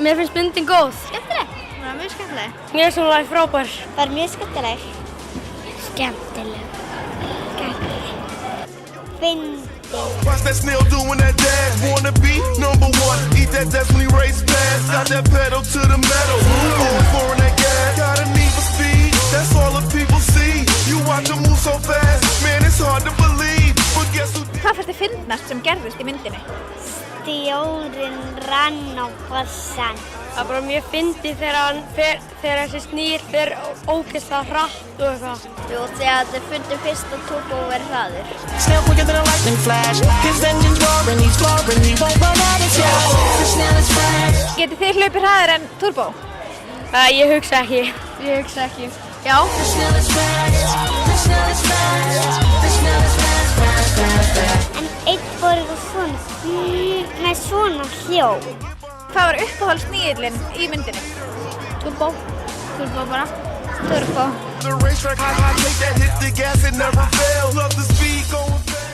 Mér finnst myndin góð. Skemmtileg? Það var mjög skemmtileg. Mér finnst hún alveg frábær. Það var mjög skemmtileg. Skemmtileg. Fyndin. Watch that snail doing that dash. Wanna be number one. Eat that definitely race fast. Got that pedal to the metal. Always pouring that gas. Got a need for speed. That's all the people see. You watch them move so fast. Man, it's hard to believe. But guess who? Hvað fannst þér fyndnast sem gerðist í myndinni? Stjórinn rann á bossan. Það er bara mjög fyndið þegar þessi snýr fer ógeðslega hratt og eitthvað. Jú, þegar þið fundu fyrst að Turbo verið hraður. Snail quicker than a lightning flash. His engine's roaring, he's flooring, he won't run out of gas. The snail is fast. Getið þið hlaupið hraðar en Turbo? Ég hugsa ekki. Já. The snail is fast. The snail is fast. The snail is fast, fast, fast, fast. En einn fór eitthvað svona, með svona hljóð. Hvað var uppáhaldsnýðillinn í myndinni? Turbo bara. Turbo. The racetrack, I take that, hit the gas and never fail. Love the speed going fast.